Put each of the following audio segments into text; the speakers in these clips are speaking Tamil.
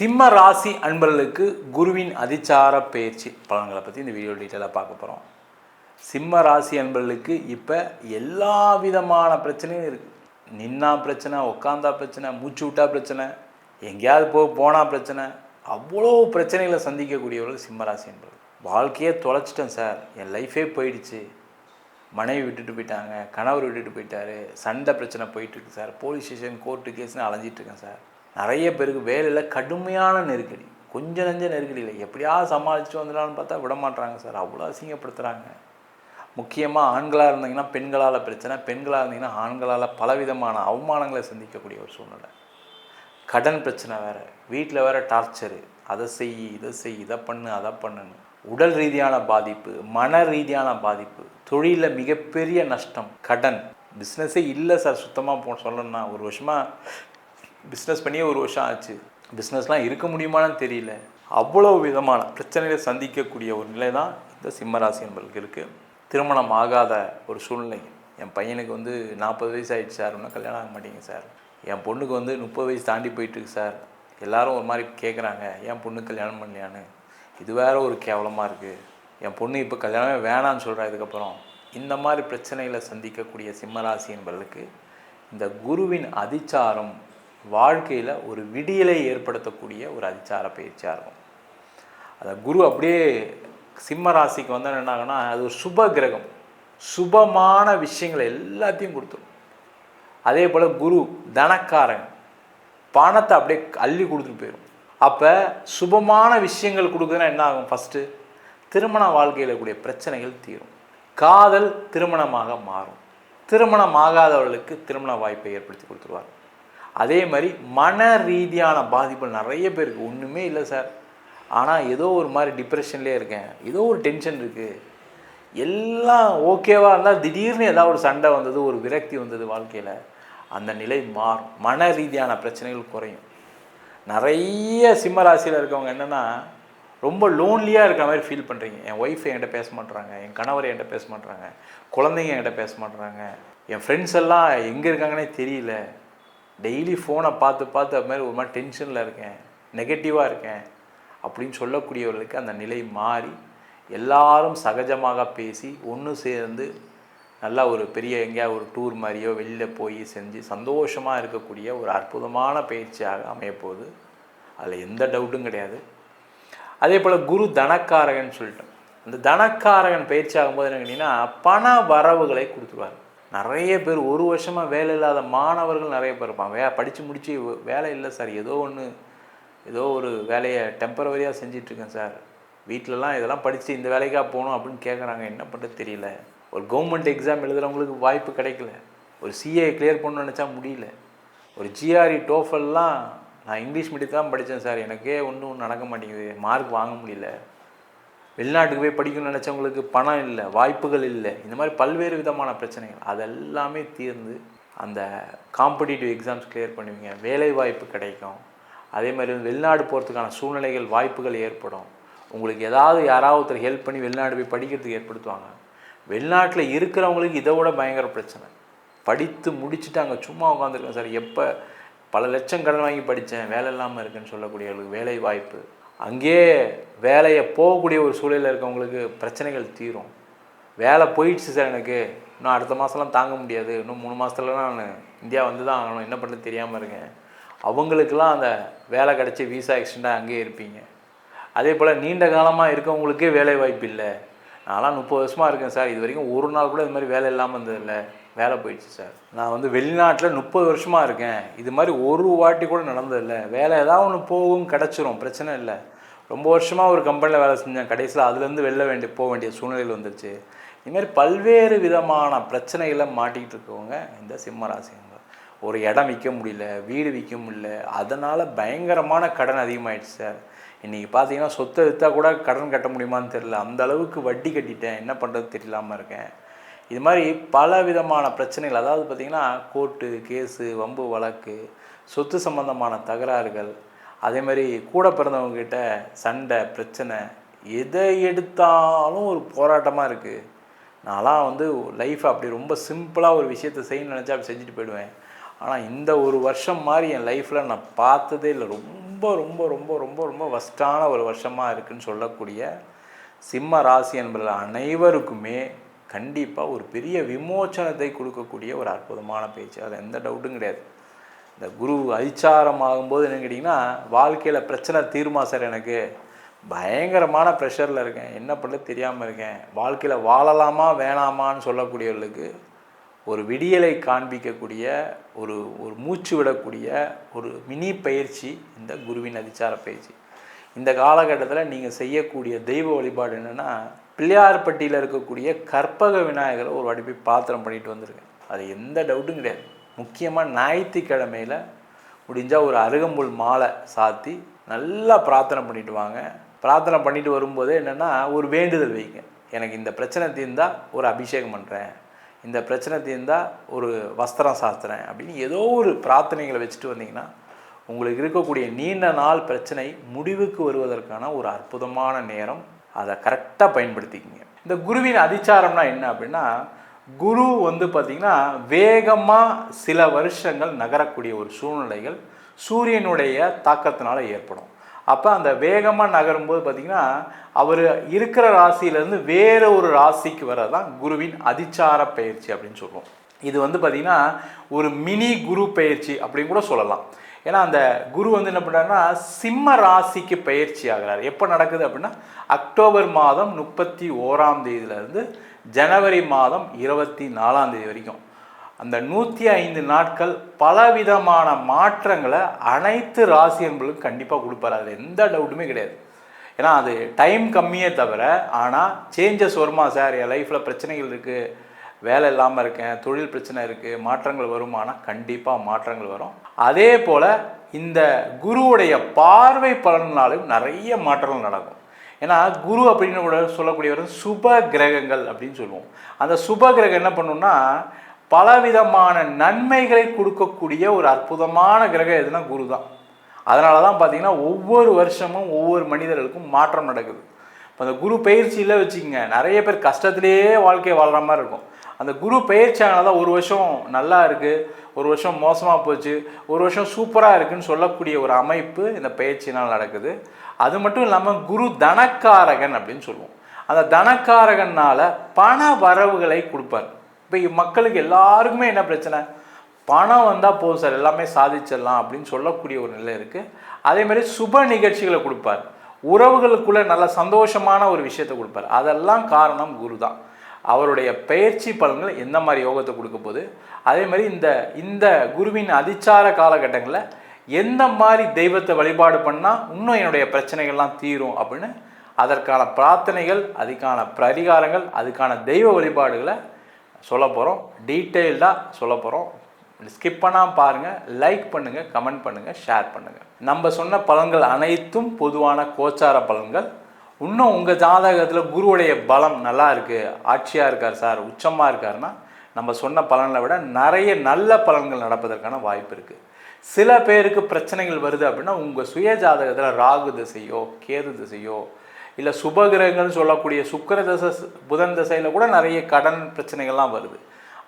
சிம்ம ராசி அன்பர்களுக்கு குருவின் அதிச்சார பயிற்சி பலன்களை பற்றி இந்த வீடியோ டீட்டெயிலாக பார்க்க போகிறோம். சிம்ம ராசி அன்பர்களுக்கு இப்போ எல்லா விதமான பிரச்சனையும் இருக்குது. நின்னா பிரச்சனை, உட்காந்தா பிரச்சனை, மூச்சு விட்டா பிரச்சனை, எங்கேயாவது போனால் பிரச்சனை, அவ்வளோ பிரச்சனைகளை சந்திக்கக்கூடியவர்கள் சிம்ம ராசி அன்பர்கள். வாழ்க்கையே தொலைச்சிட்டேன் சார், என் லைஃபே போயிடுச்சு, மனைவி விட்டுட்டு போயிட்டாங்க, கணவர் விட்டுட்டு போயிட்டாரு, சண்டை பிரச்சனை போயிட்டுருக்கு சார், போலீஸ் ஸ்டேஷன் கோர்ட்டு கேஸ்னு அலைஞ்சிட்ருக்கேன் சார். நிறைய பேருக்கு வேலையில் கடுமையான நெருக்கடி, கொஞ்சம் நெஞ்ச நெருக்கடி இல்லை, எப்படியாவது சமாளிச்சுட்டு வந்துடலான்னு பார்த்தா விட மாட்டாங்க சார், அவ்வளோ அசிங்கப்படுத்துகிறாங்க. முக்கியமாக ஆண்களாக இருந்தீங்கன்னா பெண்களால் பிரச்சனை, பெண்களாக இருந்தீங்கன்னா ஆண்களால் பலவிதமான அவமானங்களை சந்திக்கக்கூடிய ஒரு சூழ்நிலை. கடன் பிரச்சனை வேறு, வீட்டில் வேறு டார்ச்சரு, அதை செய் இதை செய், இதை பண்ணு அதை பண்ணுன்னு. உடல் ரீதியான பாதிப்பு, மன ரீதியான பாதிப்பு, தொழிலில் மிகப்பெரிய நஷ்டம், கடன். பிஸ்னஸே இல்லை சார் சுத்தமாக சொல்லணும்னா. ஒரு வருஷமாக பிஸ்னஸ் பண்ணியே ஒரு வருஷம் ஆச்சு, பிஸ்னஸ்லாம் இருக்க முடியுமான்னு தெரியல. அவ்வளோ விதமான பிரச்சனைகளை சந்திக்கக்கூடிய ஒரு நிலை தான் இந்த சிம்மராசி என்பவர்களுக்கு இருக்குது. திருமணம் ஆகாத ஒரு சூழ்நிலை. என் பையனுக்கு 40 வயசு ஆகிடுச்சு சார், இன்னும் கல்யாணம் ஆக மாட்டேங்க சார். என் பொண்ணுக்கு 30 வயசு தாண்டி போயிட்டுருக்கு சார். எல்லோரும் ஒரு மாதிரி கேட்குறாங்க, என் பொண்ணுக்கு கல்யாணம் பண்ணலையான்னு. இது வேறு ஒரு கேவலமாக இருக்குது. என் பொண்ணு இப்போ கல்யாணமே வேணான்னு சொல்கிறா இதுக்கப்புறம். இந்த மாதிரி பிரச்சனைகளை சந்திக்கக்கூடிய சிம்மராசி என்பவர்களுக்கு இந்த குருவின் அதிச்சாரம் வாழ்க்கையில் ஒரு விடியலை ஏற்படுத்தக்கூடிய ஒரு அதிச்சார பயிற்சியாக இருக்கும். அந்த குரு அப்படியே சிம்ம ராசிக்கு என்ன ஆகுனா, அது ஒரு சுப கிரகம், சுபமான விஷயங்களை எல்லாத்தையும் கொடுத்துரும். அதே போல் குரு தனக்காரன், பணத்தை அப்படியே அள்ளி கொடுத்துட்டு போயிடும். அப்போ சுபமான விஷயங்கள் கொடுக்குதுன்னா என்ன ஆகும்? ஃபஸ்ட்டு திருமண வாழ்க்கையில் கூடிய பிரச்சனைகள் தீரும், காதல் திருமணமாக மாறும், திருமணம் ஆகாதவர்களுக்கு திருமண வாய்ப்பை ஏற்படுத்தி கொடுத்துருவார். அதே மாதிரி மன ரீதியான பாதிப்புகள் நிறைய பேருக்கு. ஒன்றுமே இல்லை சார், ஆனால் ஏதோ ஒரு மாதிரி டிப்ரெஷன்லேயே இருக்கேன், ஏதோ ஒரு டென்ஷன் இருக்குது, எல்லாம் ஓகேவாக இருந்தால் திடீர்னு ஏதாவது ஒரு சண்டை வந்தது, ஒரு விரக்தி வந்தது வாழ்க்கையில், அந்த நிலை மாறும், மன ரீதியான பிரச்சனைகள் குறையும். நிறைய சிம்மராசியில் இருக்கவங்க என்னென்னா, ரொம்ப லோன்லியாக இருக்கிற மாதிரி ஃபீல் பண்ணுறீங்க. என் ஒய்ஃப் என்கிட்ட பேச மாட்டுறாங்க, என் கணவர் என்கிட்ட பேச மாட்டுறாங்க, குழந்தைங்க என்கிட்ட பேச மாட்டுறாங்க, என் ஃப்ரெண்ட்ஸ் எல்லாம் எங்கே இருக்காங்கன்னே தெரியல, டெய்லி ஃபோனை பார்த்து அது மாதிரி ஒரு மாதிரி டென்ஷனில் இருக்கேன், நெகட்டிவாக இருக்கேன் அப்படின்னு சொல்லக்கூடியவர்களுக்கு அந்த நிலை மாறி எல்லாரும் சகஜமாக பேசி ஒன்று சேர்ந்து நல்லா ஒரு பெரிய எங்கேயாவது ஒரு டூர் மாதிரியோ வெளியில் போய் செஞ்சு சந்தோஷமாக இருக்கக்கூடிய ஒரு அற்புதமான பயிற்சியாக அமையப்போகுது. அதில் எந்த டவுட்டும் கிடையாது. அதே போல் குரு தனக்காரகன் சொல்லிட்டோம். அந்த தனக்காரகன் பயிற்சி ஆகும்போது என்ன கேட்டிங்கன்னா, பண வரவுகளை கொடுத்துருவார். நிறைய பேர் ஒரு வருஷமாக வேலை இல்லாத மாணவர்கள் நிறைய பேர் இருப்பாங்க. படித்து முடித்து வேலை இல்லை சார், ஏதோ ஒரு வேலையை டெம்பரவரியாக செஞ்சிட்ருக்கேன் சார், வீட்டிலலாம் இதெல்லாம் படித்து இந்த வேலைக்காக போகணும் அப்படின்னு கேட்குறாங்க, என்ன பண்ணுறது தெரியல. ஒரு கவர்மெண்ட் எக்ஸாம் எழுதுகிறவங்களுக்கு வாய்ப்பு கிடைக்கல, ஒரு சிஏ கிளியர் பண்ணணும்னு நினச்சா முடியல, ஒரு ஜிஆர்இ டோஃபல்லாம் நான் இங்கிலீஷ் மீடியத்தை தான் படித்தேன் சார், எனக்கே ஒன்றும் நடக்க மாட்டேங்குது, மார்க் வாங்க முடியல. வெளிநாட்டுக்கு போய் படிக்கணும்னு நினச்சவங்களுக்கு பணம் இல்லை, வாய்ப்புகள் இல்லை. இந்த மாதிரி பல்வேறு விதமான பிரச்சனைகள் அதெல்லாமே தீர்ந்து அந்த காம்படிட்டிவ் எக்ஸாம்ஸ் கிளியர் பண்ணுவீங்க, வேலை வாய்ப்பு கிடைக்கும். அதே மாதிரி வெளிநாடு போகிறதுக்கான சூழ்நிலைகள் வாய்ப்புகள் ஏற்படும். உங்களுக்கு யாராவது ஒருத்தர் ஹெல்ப் பண்ணி வெளிநாடு போய் படிக்கிறதுக்கு ஏற்படுத்துவாங்க. வெளிநாட்டில் இருக்கிறவங்களுக்கு இதை விட பயங்கர பிரச்சனை. படித்து முடிச்சுட்டு அங்கே சும்மா உட்காந்துருக்கேன் சார், எப்போ பல லட்சம் கடன் வாங்கி படித்தேன், வேலை இல்லாமல் இருக்குன்னு சொல்லக்கூடியவங்களுக்கு வேலை வாய்ப்பு, அங்கேயே வேலையை போகக்கூடிய ஒரு சூழலில் இருக்கவங்களுக்கு பிரச்சனைகள் தீரும். வேலை போயிடுச்சு சார், எனக்கு இன்னும் அடுத்த மாதம்லாம் தாங்க முடியாது, இன்னும் 3 மாதத்துலலாம் நான் இந்தியா வந்து தான் ஆகணும், என்ன பண்ணுறது தெரியாமல் இருக்கேன், அவங்களுக்கெல்லாம் அந்த வேலை கிடச்சி வீசா எக்ஸ்டெண்டாக அங்கேயே இருப்பீங்க. அதே போல் நீண்ட காலமாக இருக்கவங்களுக்கே வேலை வாய்ப்பு இல்லை, நான்லாம் 30 வருஷமாக இருக்கேன் சார், இது வரைக்கும் ஒரு நாள் கூட இது மாதிரி வேலை இல்லாமல் இருந்ததில்லை, வேலை போயிடுச்சு சார், நான் வெளிநாட்டில் 30 வருஷமாக இருக்கேன், இது மாதிரி ஒரு வாட்டி கூட நடந்ததில்லை, வேலை ஏதாவது ஒன்று போகும் கிடச்சிரும், பிரச்சனை இல்லை, ரொம்ப வருஷமாக ஒரு கம்பெனியில் வேலை செஞ்சேன், கடைசியில் அதுலேருந்து போக வேண்டிய சூழ்நிலையில் வந்துருச்சு. இதுமாதிரி பல்வேறு விதமான பிரச்சனைகளை மாட்டிக்கிட்டு இருக்கவங்க இந்த சிம்மராசிங்க. ஒரு இடம் விற்க முடியல, வீடு விற்க முடியல, அதனால் பயங்கரமான கடன் அதிகமாகிடுச்சு சார். இன்றைக்கி பார்த்தீங்கன்னா சொத்தை விற்றா கூட கடன் கட்ட முடியுமான்னு தெரியல, அந்த அளவுக்கு வட்டி கட்டிட்டேன், என்ன பண்ணுறது தெரியலாமல் இருக்கேன். இது மாதிரி பல விதமான பிரச்சனைகள், அதாவது பார்த்திங்கன்னா கோர்ட்டு கேஸு, வம்பு வழக்கு, சொத்து சம்பந்தமான தகராறுகள், அதே மாதிரி கூட பிறந்தவங்ககிட்ட சண்டை பிரச்சனை, எதை எடுத்தாலும் ஒரு போராட்டமாக இருக்குது. நான்லாம் லைஃப்பை அப்படி ரொம்ப சிம்பிளாக ஒரு விஷயத்தை செய்யணும்னு நினச்சா அப்படி செஞ்சுட்டு போயிடுவேன். ஆனால் இந்த ஒரு வருஷம் மாதிரி என் லைஃப்பில் நான் பார்த்ததே இல்லை. ரொம்ப ரொம்ப ரொம்ப ரொம்ப ரொம்ப ரொம்ப வஸ்டான ஒரு வருஷமாக இருக்குதுன்னு சொல்லக்கூடிய சிம்ம ராசி என்பவர்கள் அனைவருக்குமே கண்டிப்பாக ஒரு பெரிய விமோச்சனத்தை கொடுக்கக்கூடிய ஒரு அற்புதமான பேச்சு, அது எந்த டவுட்டும் கிடையாது. இந்த குரு அதிச்சாரம் ஆகும்போது என்ன கேட்டிங்கன்னா, வாழ்க்கையில் பிரச்சனை தீருமா சார், எனக்கு பயங்கரமான ப்ரெஷரில் இருக்கேன், என்ன பண்ணுறது தெரியாமல் இருக்கேன், வாழ்க்கையில் வாழலாமா வேணாமான்னு சொல்லக்கூடியவர்களுக்கு ஒரு விடியலை காண்பிக்கக்கூடிய ஒரு ஒரு மூச்சு விடக்கூடிய ஒரு மினி பயிற்சி இந்த குருவின் அதிச்சார பயிற்சி. இந்த காலகட்டத்தில் நீங்கள் செய்யக்கூடிய தெய்வ வழிபாடு என்னென்னா, பிள்ளையார்பட்டியில் இருக்கக்கூடிய கற்பக விநாயகரை ஒரு வாட்டி போய் பாத்திரம் பண்ணிட்டு வந்திருக்கேன். அது எந்த டவுட்டும் கிடையாது. முக்கியமாக ஞாயிற்றுக்கிழமையில் முடிஞ்சால் ஒரு அருகம்புல் மாலை சாத்தி நல்லா பிரார்த்தனை பண்ணிட்டு வாங்க. பிரார்த்தனை பண்ணிட்டு வரும்போதே என்னென்னா ஒரு வேண்டுதல் வைங்க. எனக்கு இந்த பிரச்சனை தீர்ந்தால் ஒரு அபிஷேகம் பண்ணுறேன், இந்த பிரச்சனை தீர்ந்தால் ஒரு வஸ்திரம் சாத்துறேன் அப்படின்னு ஏதோ ஒரு பிரார்த்தனைகளை வச்சுட்டு வந்தீங்கன்னா உங்களுக்கு இருக்கக்கூடிய நீண்ட நாள் பிரச்சனை முடிவுக்கு வருவதற்கான ஒரு அற்புதமான நேரம். அதை கரெக்டாக பயன்படுத்திக்கிங்க. இந்த குருவின் அதிச்சாரம்னா என்ன அப்படின்னா, குரு பார்த்திங்கன்னா வேகமாக சில வருஷங்கள் நகரக்கூடிய ஒரு சூழ்நிலைகள் சூரியனுடைய தாக்கத்தினால ஏற்படும். அப்போ அந்த வேகமாக நகரும்போது பார்த்திங்கன்னா அவர் இருக்கிற ராசியிலேருந்து வேறு ஒரு ராசிக்கு வரதான் குருவின் அதிச்சார பயிற்சி அப்படின்னு சொல்லுவோம். இது பார்த்திங்கன்னா ஒரு மினி குரு பயிற்சி அப்படின்னு கூட சொல்லலாம். ஏன்னா அந்த குரு என்ன பண்ணுறாருன்னா சிம்ம ராசிக்கு பயிற்சி ஆகிறார். எப்போ நடக்குது அப்படின்னா அக்டோபர் மாதம் 31 ஜனவரி மாதம் 24 வரைக்கும் அந்த 105 நாட்கள் பலவிதமான மாற்றங்களை அனைத்து ராசி என்பர்களுக்கும் கண்டிப்பாக கொடுப்பார். அது எந்த டவுட்டுமே கிடையாது. ஏன்னா அது டைம் கம்மியே தவிர, ஆனால் சேஞ்சஸ் வருமா சார், என் லைஃப்பில் பிரச்சனைகள் இருக்குது, வேலை இல்லாமல் இருக்கேன், தொழில் பிரச்சனை இருக்குது, மாற்றங்கள் வருமானா கண்டிப்பாக மாற்றங்கள் வரும். அதே போல் இந்த குருவுடைய பார்வை பலனாலும் நிறைய மாற்றங்கள் நடக்கும். ஏன்னா குரு அப்படின்னு கூட சொல்லக்கூடியவர் சுப கிரகங்கள் அப்படின்னு சொல்லுவோம். அந்த சுப கிரகம் என்ன பண்ணுன்னா பலவிதமான நன்மைகளை கொடுக்கக்கூடிய ஒரு அற்புதமான கிரகம் எதுனா குரு தான். அதனால தான் பார்த்தீங்கன்னா ஒவ்வொரு வருஷமும் ஒவ்வொரு மனிதர்களுக்கும் மாற்றம் நடக்குது. இப்போ அந்த குரு பயிற்சியில் வச்சுக்கோங்க, நிறைய பேர் கஷ்டத்துலேயே வாழ்க்கையை வாழ்கிற மாதிரி இருக்கும். அந்த குரு பயிற்சி ஆனால் தான் ஒரு வருஷம் நல்லா இருக்குது, ஒரு வருஷம் மோசமாக போச்சு, ஒரு வருஷம் சூப்பராக இருக்குதுன்னு சொல்லக்கூடிய ஒரு அமைப்பு இந்த பயிற்சினால் நடக்குது. அது மட்டும் இல்லாமல் குரு தனக்காரகன் அப்படின்னு சொல்லுவோம். அந்த தனக்காரகனால் பண வரவுகளை கொடுப்பார். இப்போ மக்களுக்கு எல்லாருக்குமே என்ன பிரச்சனை, பணம் வந்தால் போதும் சார் எல்லாமே சாதிச்சிடலாம் அப்படின்னு சொல்லக்கூடிய ஒரு நிலை இருக்குது. அதேமாதிரி சுப நிகழ்ச்சிகளை கொடுப்பார், உறவுகளுக்குள்ளே நல்ல சந்தோஷமான ஒரு விஷயத்தை கொடுப்பார். அதெல்லாம் காரணம் குரு தான். அவருடைய பயிற்சி பலன்கள் எந்த மாதிரி யோகத்தை கொடுக்க போகுது, அதே மாதிரி இந்த குருவின் அதிச்சார காலகட்டங்களில் எந்த மாதிரி தெய்வத்தை வழிபாடு பண்ணால் இன்னும் என்னுடைய பிரச்சனைகள்லாம் தீரும் அப்படின்னு அதற்கான பிரார்த்தனைகள், அதுக்கான பரிகாரங்கள், அதுக்கான தெய்வ வழிபாடுகளை சொல்ல போகிறோம். டீட்டெயில்டாக சொல்ல போகிறோம். ஸ்கிப் பண்ணாமல் பாருங்கள், லைக் பண்ணுங்கள், கமெண்ட் பண்ணுங்கள், ஷேர் பண்ணுங்கள். நம்ம சொன்ன பலன்கள் அனைத்தும் பொதுவான கோச்சார பலன்கள். இன்னும் உங்கள் ஜாதகத்தில் குருவுடைய பலம் நல்லா இருக்குது, ஆட்சியாக இருக்கார் சார், உச்சமாக இருக்காருன்னா நம்ம சொன்ன பலனை விட நிறைய நல்ல பலன்கள் நடப்பதற்கான வாய்ப்பு இருக்குது. சில பேருக்கு பிரச்சனைகள் வருது அப்படின்னா உங்கள் சுய ஜாதகத்தில் ராகு திசையோ கேது திசையோ இல்லை சுபகிரகங்கள்னு சொல்லக்கூடிய சுக்கிர தசை புதன் திசையில் கூட நிறைய கடன் பிரச்சனைகள்லாம் வருது.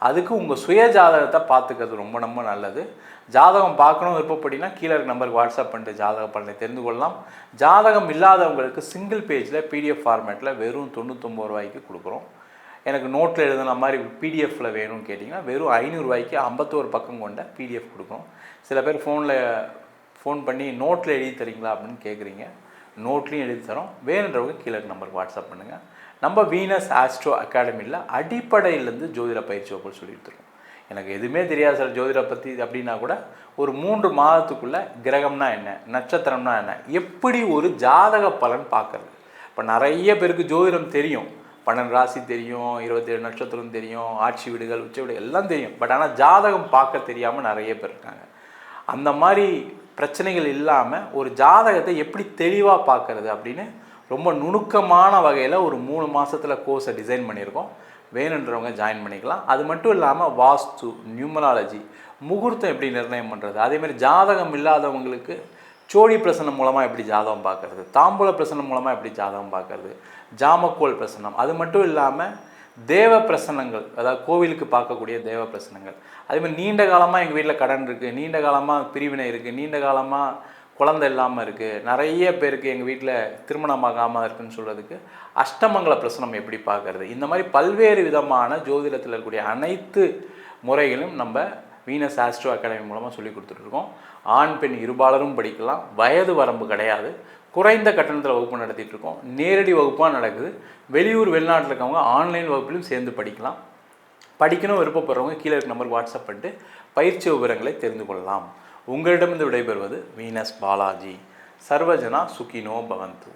அதுக்கு உங்கள் சுய ஜாதகத்தை பார்த்துக்கிறது ரொம்ப ரொம்ப நல்லது. ஜாதகம் பார்க்கணும் விருப்பப்படினா கீழே இருக்க நம்பருக்கு வாட்ஸ்அப் பண்ணிட்டு ஜாதக பலனை தெரிந்து கொள்ளலாம். ஜாதகம் இல்லாதவங்களுக்கு சிங்கிள் பேஜில் பிடிஎஃப் ஃபார்மேட்டில் வெறும் 99 ரூபாய்க்கு கொடுக்குறோம். எனக்கு நோட்டில் எழுதுன மாதிரி பிடிஎஃப்பில் வேணும்னு கேட்டிங்கன்னா வெறும் 500 ரூபாய்க்கு 51 பக்கம் கொண்ட பிடிஎஃப் கொடுக்குறோம். சில பேர் ஃபோன் பண்ணி நோட்டில் எழுதி தரீங்களா அப்படின்னு கேட்குறீங்க. நோட்லேயும் எழுதி தரோம். வேணுன்றவங்க கீழே நம்பருக்கு வாட்ஸ்அப் பண்ணுங்கள். நம்ம வீனஸ் ஆஸ்ட்ரோ அகாடமியில் அடிப்படையிலேருந்து ஜோதிட பயிற்சி வகுப்பு சொல்லிட்டு இருக்கோம். எனக்கு எதுவுமே தெரியாது சார் ஜோதிட பற்றி அப்படின்னா கூட ஒரு 3 மாதத்துக்குள்ளே கிரகம்னா என்ன, நட்சத்திரம்னா என்ன, எப்படி ஒரு ஜாதக பலன் பார்க்குறது. இப்போ நிறைய பேருக்கு ஜோதிடம் தெரியும், 12 ராசி தெரியும், 27 நட்சத்திரம் தெரியும், ஆட்சி வீடுகள் உச்ச வீடுகள் எல்லாம் தெரியும். பட் ஆனால் ஜாதகம் பார்க்க தெரியாமல் நிறைய பேர் இருக்காங்க. அந்த மாதிரி பிரச்சனைகள் இல்லாமல் ஒரு ஜாதகத்தை எப்படி தெளிவாக பார்க்குறது அப்படின்னு ரொம்ப நுணுக்கமான வகையில் ஒரு 3 மாதத்தில் கோர்ஸை டிசைன் பண்ணியிருக்கோம். வேணுன்றவங்க ஜாயின் பண்ணிக்கலாம். அது மட்டும் இல்லாமல் வாஸ்து, நியூமராலஜி, முகூர்த்தம் எப்படி நிர்ணயம் பண்ணுறது, அதேமாதிரி ஜாதகம் இல்லாதவங்களுக்கு சோழி பிரசனம் மூலமாக எப்படி ஜாதகம் பார்க்குறது, தாம்பூல பிரசனம் மூலமாக எப்படி ஜாதகம் பார்க்குறது, ஜாமக்கோல் பிரசனம், அது மட்டும் இல்லாமல் தேவ பிரசனங்கள், அதாவது கோவிலுக்கு பார்க்கக்கூடிய தேவ பிரசனங்கள், அதேமாதிரி நீண்ட காலமாக எங்கள் வீட்டில் கடன் இருக்குது, நீண்ட காலமாக பிரிவினை இருக்குது, நீண்ட காலமாக குழந்தை இல்லாமல் இருக்குது, நிறைய பேருக்கு எங்கள் வீட்டில் திருமணமாகாமல் இருக்குன்னு சொல்கிறதுக்கு அஷ்டமங்கல பிரசனம் எப்படி பார்க்கறது, இந்த மாதிரி பல்வேறு விதமான ஜோதிடத்தில் இருக்கக்கூடிய அனைத்து முறைகளும் நம்ம வீனஸ் ஆஸ்ட்ரோ அகாடமி மூலமாக சொல்லி கொடுத்துட்ருக்கோம். ஆண் பெண் இருபாலரும் படிக்கலாம், வயது வரம்பு கிடையாது, குறைந்த கட்டணத்தில் வகுப்பு நடத்திட்டு இருக்கோம். நேரடி வகுப்பாக நடக்குது. வெளியூர் வெளிநாட்டில் இருக்கவங்க ஆன்லைன் வகுப்பிலும் சேர்ந்து படிக்கலாம். படிக்கணும் விருப்பப்படுறவங்க கீழே இருக்க நம்பருக்கு வாட்ஸ்அப் பண்ணிட்டு பயிற்சி விவரங்களை தெரிந்து கொள்ளலாம். உங்களிடமிருந்து விடைபெறுவது வீனஸ் பாலாஜி. சர்வஜனா சுகினோ பவந்து.